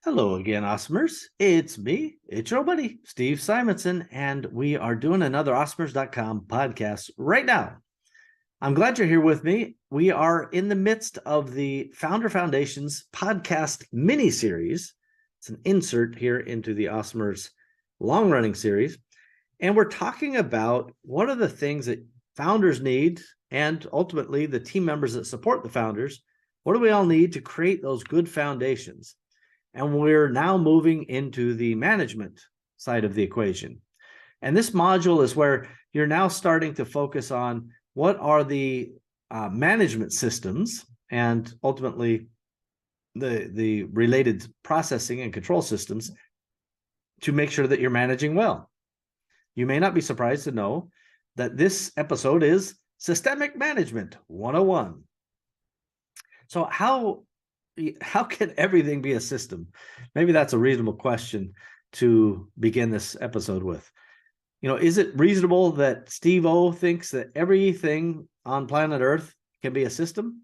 Hello again, Awesomers. It's me, it's your buddy, Steve Simonson, and we are doing another Awesomers.com podcast right now. I'm glad you're here with me. We are in the midst of the Founder Foundation's podcast mini-series. It's an insert here into the Awesomers long-running series. And we're talking about what are the things that founders need, and ultimately the team members that support the founders. What do we all need to create those good foundations? And we're now moving into the management side of the equation. And this module is where you're now starting to focus on what are the management systems and ultimately the related processing and control systems to make sure that you're managing well. You may not be surprised to know that this episode is Systemic Management 101. So how can everything be a system? Maybe that's a reasonable question to begin this episode with. Is it reasonable that Steve O thinks that everything on planet Earth can be a system?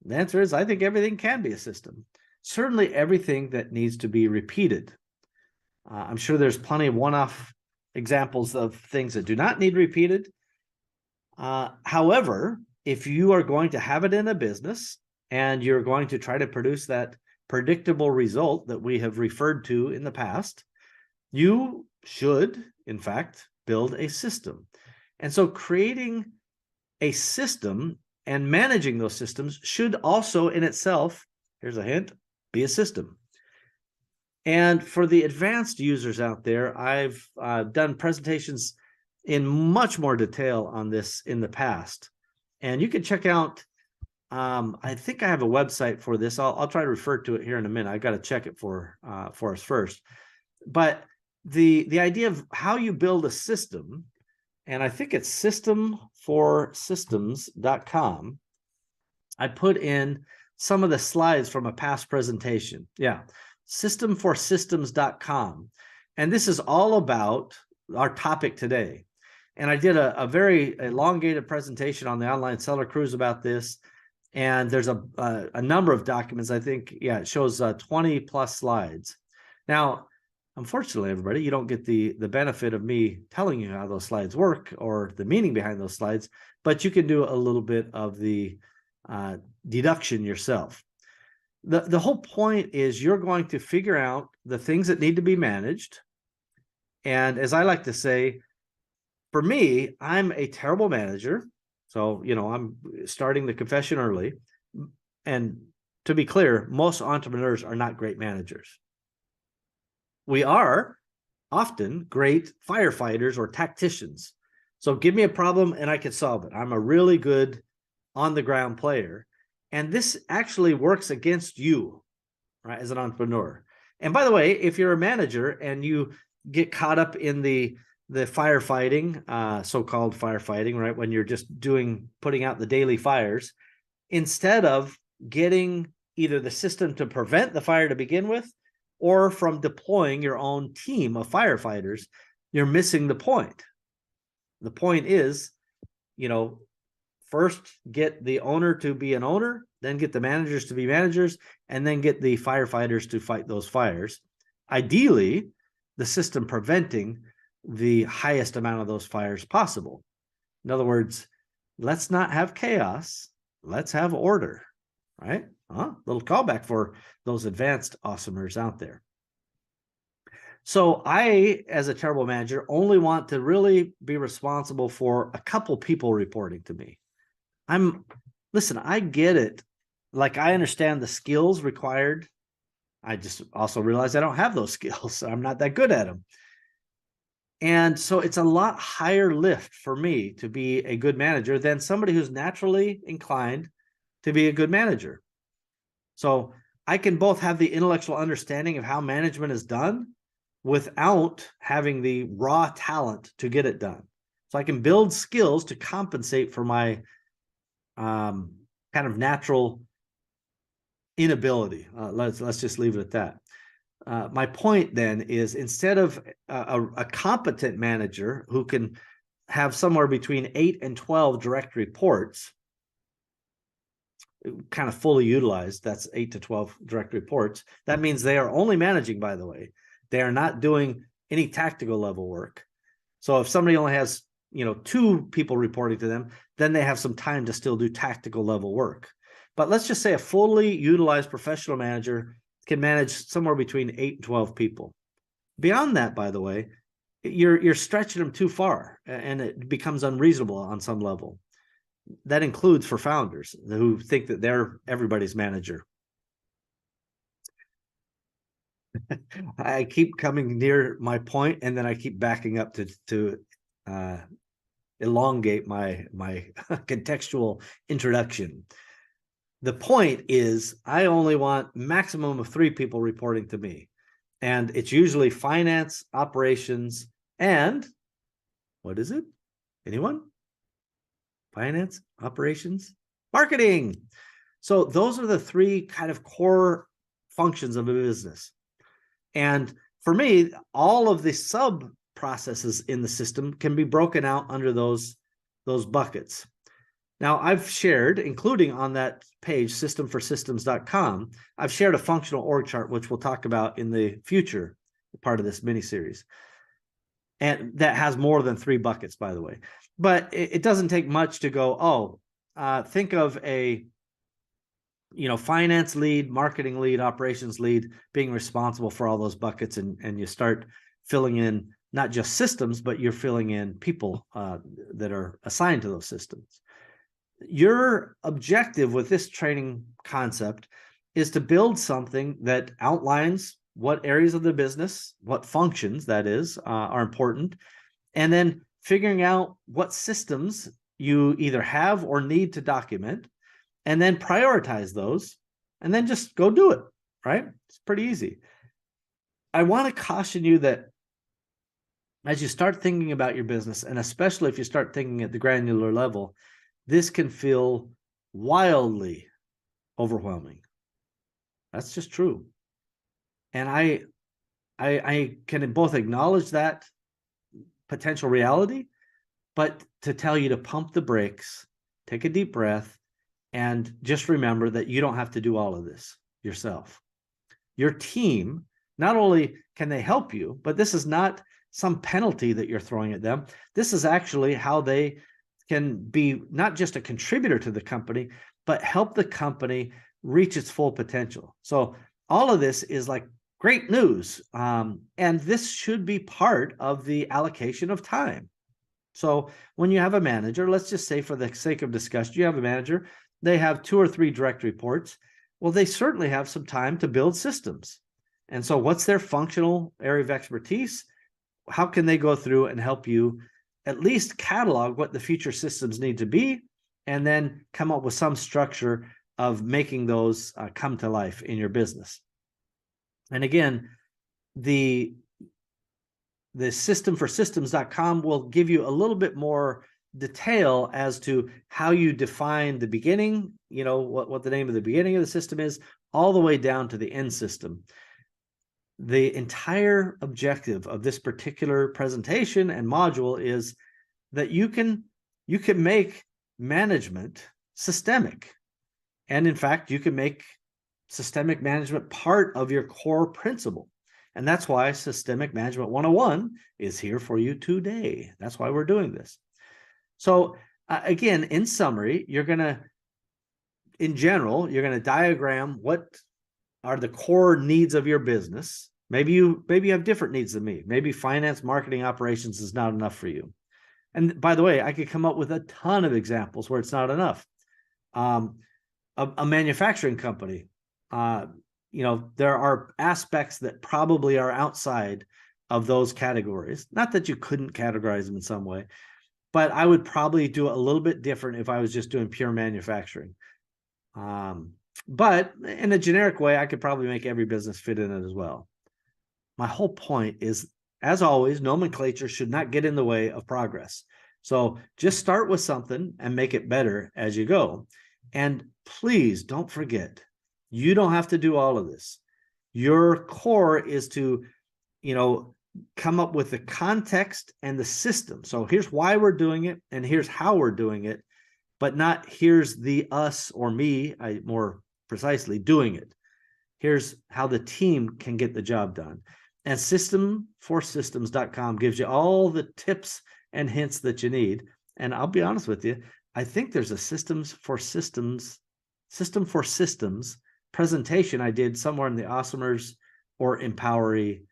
The answer is, I think everything can be a system. Certainly everything that needs to be repeated. I'm sure there's plenty of one-off examples of things that do not need repeated. However, if you are going to have it in a business, and you're going to try to produce that predictable result that we have referred to in the past, you should, in fact, build a system. And so creating a system and managing those systems should also in itself, here's a hint, be a system. And for the advanced users out there, I've done presentations in much more detail on this in the past. And you can check out I think I have a website for this. I'll try to refer to it here in a minute. I got to check it for us first. But the idea of how you build a system, and I think it's systemforsystems.com. I put in some of the slides from a past presentation. Yeah, systemforsystems.com. And this is all about our topic today. And I did a very elongated presentation on the Online Seller Cruise about this. And there's a number of documents. I think, it shows 20 plus slides. Now, unfortunately, everybody, you don't get the benefit of me telling you how those slides work or the meaning behind those slides, but you can do a little bit of the deduction yourself. The whole point is you're going to figure out the things that need to be managed. And as I like to say, for me, I'm a terrible manager. So, I'm starting the confession early. And to be clear, most entrepreneurs are not great managers. We are often great firefighters or tacticians. So give me a problem and I can solve it. I'm a really good on-the-ground player. And this actually works against you, right, as an entrepreneur. And by the way, if you're a manager and you get caught up in the firefighting, so-called firefighting, right? When you're just putting out the daily fires, instead of getting either the system to prevent the fire to begin with, or from deploying your own team of firefighters, you're missing the point. The point is, first get the owner to be an owner, then get the managers to be managers, and then get the firefighters to fight those fires. Ideally, the system preventing the highest amount of those fires possible. In other words, let's not have chaos. Let's have order, right? Little callback for those advanced awesomers out there. So I, as a terrible manager, only want to really be responsible for a couple people reporting to me. Listen, I get it. Like, I understand the skills required. I just also realize I don't have those skills. So I'm not that good at them. And so it's a lot higher lift for me to be a good manager than somebody who's naturally inclined to be a good manager. So I can both have the intellectual understanding of how management is done without having the raw talent to get it done. So I can build skills to compensate for my kind of natural inability. Let's just leave it at that. My point then is, instead of a competent manager who can have somewhere between 8 and 12 direct reports, kind of fully utilized, that's 8 to 12 direct reports. That means they are only managing, by the way. They are not doing any tactical level work. So if somebody only has, 2 people reporting to them, then they have some time to still do tactical level work. But let's just say a fully utilized professional manager can manage somewhere between 8 and 12 people. Beyond that, by the way, you're stretching them too far, and it becomes unreasonable on some level. That includes for founders who think that they're everybody's manager. I keep coming near my point, and then I keep backing up to elongate my contextual introduction. The point is, I only want maximum of 3 people reporting to me, and it's usually finance, operations, and what is it? Anyone? Finance, operations, marketing. So those are the 3 kind of core functions of a business. And for me, all of the sub processes in the system can be broken out under those buckets. Now, I've shared, including on that page, systemforsystems.com, I've shared a functional org chart, which we'll talk about in the future part of this mini-series. And that has more than 3 buckets, by the way. But it doesn't take much to go, think of a finance lead, marketing lead, operations lead being responsible for all those buckets, and you start filling in not just systems, but you're filling in people that are assigned to those systems. Your objective with this training concept is to build something that outlines what areas of the business, what functions that is, are important, and then figuring out what systems you either have or need to document, and then prioritize those, and then just go do it, right? It's pretty easy. I want to caution you that as you start thinking about your business, and especially if you start thinking at the granular level, this can feel wildly overwhelming. That's just true. And I can both acknowledge that potential reality, but to tell you to pump the brakes, take a deep breath, and just remember that you don't have to do all of this yourself. Your team, not only can they help you, but this is not some penalty that you're throwing at them. This is actually how they can be not just a contributor to the company, but help the company reach its full potential. So all of this is like great news. And this should be part of the allocation of time. So when you have a manager, let's just say for the sake of discussion, you have a manager, they have 2 or 3 direct reports. Well, they certainly have some time to build systems. And so what's their functional area of expertise? How can they go through and help you at least catalog what the future systems need to be, and then come up with some structure of making those come to life in your business? And again, the systemforsystems.com will give you a little bit more detail as to how you define the beginning, what the name of the beginning of the system is, all the way down to the end system. The entire objective of this particular presentation and module is that you can make management systemic. And in fact, you can make systemic management part of your core principle. And that's why Systemic Management 101 is here for you today. That's why we're doing this. So again, in summary, in general, you're going to diagram what are the core needs of your business. Maybe you have different needs than me. Maybe finance, marketing, operations is not enough for you. And by the way, I could come up with a ton of examples where it's not enough. A manufacturing company, there are aspects that probably are outside of those categories. Not that you couldn't categorize them in some way, but I would probably do it a little bit different if I was just doing pure manufacturing. But in a generic way, I could probably make every business fit in it as well. My whole point is, as always, nomenclature should not get in the way of progress. So just start with something and make it better as you go. And please don't forget, you don't have to do all of this. Your core is to, come up with the context and the system. So here's why we're doing it, and here's how we're doing it. but not here's the us or me, more precisely, doing it. Here's how the team can get the job done. And systemforsystems.com gives you all the tips and hints that you need. And I'll be honest with you, I think there's a system for systems presentation I did somewhere in the Awesomers or Empowery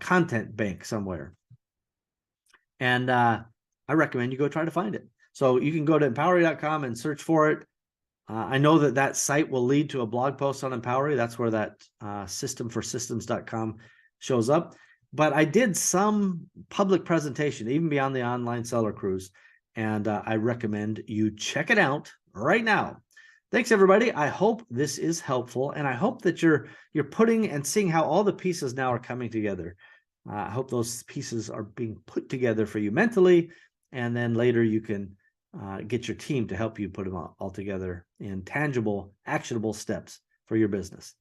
content bank somewhere. And I recommend you go try to find it. So you can go to empowery.com and search for it. I know that site will lead to a blog post on Empowery. That's where that systemforsystems.com shows up. But I did some public presentation, even beyond the online seller cruise. And I recommend you check it out right now. Thanks, everybody. I hope this is helpful. And I hope that you're putting and seeing how all the pieces now are coming together. I hope those pieces are being put together for you mentally. And then later you can get your team to help you put them all together in tangible, actionable steps for your business.